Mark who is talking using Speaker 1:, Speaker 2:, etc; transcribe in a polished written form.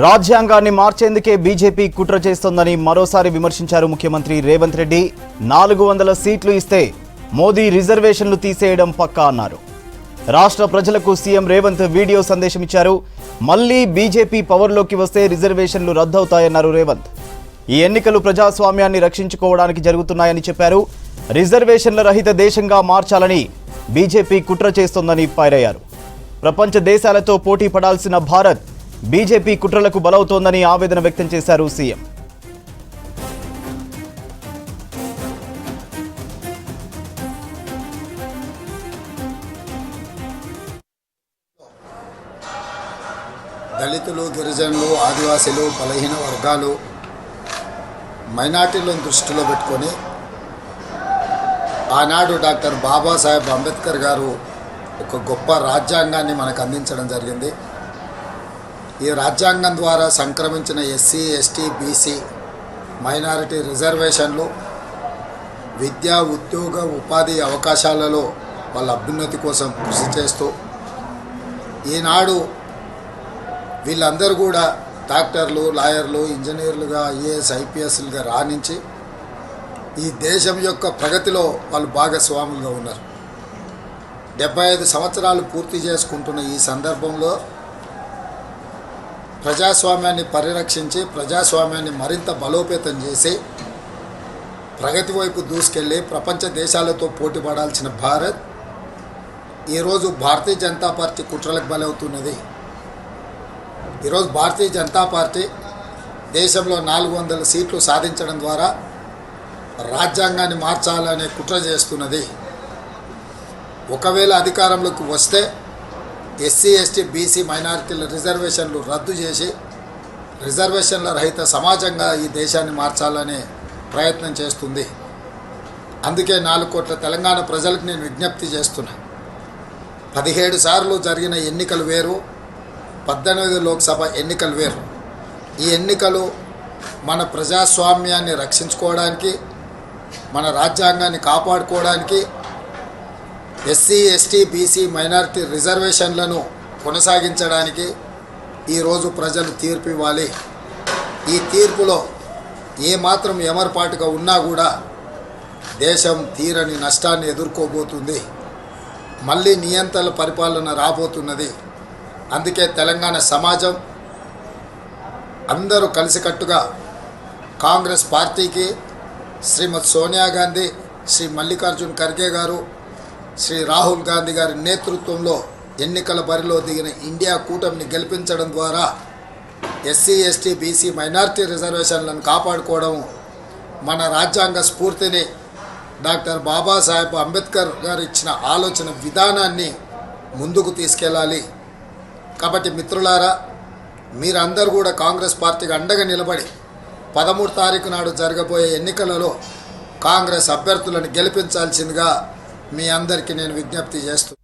Speaker 1: రాజ్యాంగాన్ని మార్చేందుకే బీజేపీ కుట్ర చేస్తోందని మరోసారి విమర్శించారు ముఖ్యమంత్రి రేవంత్ రెడ్డి. 400 సీట్లు ఇస్తే మోదీ రిజర్వేషన్లు తీసేయడం పక్కా అన్నారు. రాష్ట్ర ప్రజలకు సీఎం రేవంత్ వీడియో సందేశం ఇచ్చారు. మళ్లీ బీజేపీ పవర్లోకి వస్తే రిజర్వేషన్లు రద్దవుతాయన్నారు రేవంత్. ఈ ఎన్నికలు ప్రజాస్వామ్యాన్ని రక్షించుకోవడానికి జరుగుతున్నాయని చెప్పారు. రిజర్వేషన్ల రహిత దేశంగా మార్చాలని బీజేపీ కుట్ర చేస్తోందని ఫైరయ్యారు. ప్రపంచ దేశాలతో పోటీ పడాల్సిన భారత్ బీజేపీ కుట్రలకు బలవుతోందని ఆవేదన వ్యక్తం చేశారు సీఎం.
Speaker 2: దళితులు, గిరిజనులు, ఆదివాసీలు, బలహీన వర్గాలు, మైనార్టీలను దృష్టిలో పెట్టుకొని ఆనాడు డాక్టర్ బాబాసాహెబ్ అంబేద్కర్ గారు ఒక గొప్ప రాజ్యాంగాన్ని మనకు అందించడం జరిగింది. ఈ రాజ్యాంగం ద్వారా సంక్రమించిన ఎస్సీ, ఎస్టీ, బీసీ, మైనారిటీ రిజర్వేషన్లు విద్యా, ఉద్యోగ, ఉపాధి అవకాశాలలో వాళ్ళ అభ్యున్నతి కోసం కృషి చేస్తూ ఈనాడు వీళ్ళందరూ కూడా డాక్టర్లు, లాయర్లు, ఇంజనీర్లుగా, ఐఏఎస్, ఐపీఎస్లుగా రాణించి ఈ దేశం యొక్క ప్రగతిలో వాళ్ళు భాగస్వాములుగా ఉన్నారు. 75 సంవత్సరాలు పూర్తి చేసుకుంటున్న ఈ సందర్భంలో ప్రజాస్వామ్యాన్ని పరిరక్షించి ప్రజాస్వామ్యాన్ని మరింత బలోపేతం చేసి ప్రగతి వైపు దూసుకెళ్ళి ప్రపంచ దేశాలతో పోటీ పడాల్సిన భారత్ ఈరోజు భారతీయ జనతా పార్టీ కుట్రలకు బలవుతున్నది. ఈరోజు భారతీయ జనతా పార్టీ దేశంలో 400 సీట్లు సాధించడం ద్వారా రాజ్యాంగాన్ని మార్చాలనే కుట్ర చేస్తున్నది. ఒకవేళ అధికారంలోకి వస్తే ఎస్సీ, ఎస్టీ, బీసీ, మైనారిటీల రిజర్వేషన్లు రద్దు చేసి రిజర్వేషన్ల రహిత సమాజంగా ఈ దేశాన్ని మార్చాలనే ప్రయత్నం చేస్తుంది. అందుకే 4 కోట్ల తెలంగాణ ప్రజలకు నేను విజ్ఞప్తి చేస్తున్నా. 17 సార్లు జరిగిన ఎన్నికలు వేరు, 18 లోక్సభ ఎన్నికలు వేరు. ఈ ఎన్నికలు మన ప్రజాస్వామ్యాన్ని రక్షించుకోవడానికి, మన రాజ్యాంగాన్ని కాపాడుకోవడానికి, ఎస్సీ, ఎస్టీ, బీసీ, మైనారిటీ రిజర్వేషన్లను కొనసాగించడానికి ఈరోజు ప్రజలు తీర్పు ఇవ్వాలి. ఈ తీర్పులో ఏమాత్రం ఎమరపాటుగా ఉన్నా కూడా దేశం తీరని నష్టాన్ని ఎదుర్కోబోతుంది. మళ్ళీ నియంత్రణ పరిపాలన రాబోతున్నది. అందుకే తెలంగాణ సమాజం అందరూ కలిసికట్టుగా కాంగ్రెస్ పార్టీకి, శ్రీమతి సోనియా గాంధీ, శ్రీ మల్లికార్జున్ ఖర్గే గారు, శ్రీ రాహుల్ గాంధీ గారి నేతృత్వంలో ఎన్నికల బరిలో దిగిన ఇండియా కూటమిని గెలిపించడం ద్వారా ఎస్సీ, ఎస్టీ, బీసీ, మైనారిటీ రిజర్వేషన్లను కాపాడుకోవడం, మన రాజ్యాంగ స్ఫూర్తిని, డాక్టర్ బాబాసాహెబ్ అంబేద్కర్ గారు ఇచ్చిన ఆలోచన విధానాన్ని ముందుకు తీసుకెళ్ళాలి. కాబట్టి మిత్రులారా, మీరందరూ కూడా కాంగ్రెస్ పార్టీకి అండగా నిలబడి 13 తారీఖు నాడు జరగబోయే ఎన్నికలలో కాంగ్రెస్ అభ్యర్థులను గెలిపించాల్సిందిగా మీ అందరికీ నేను విజ్ఞప్తి చేస్తున్నాను.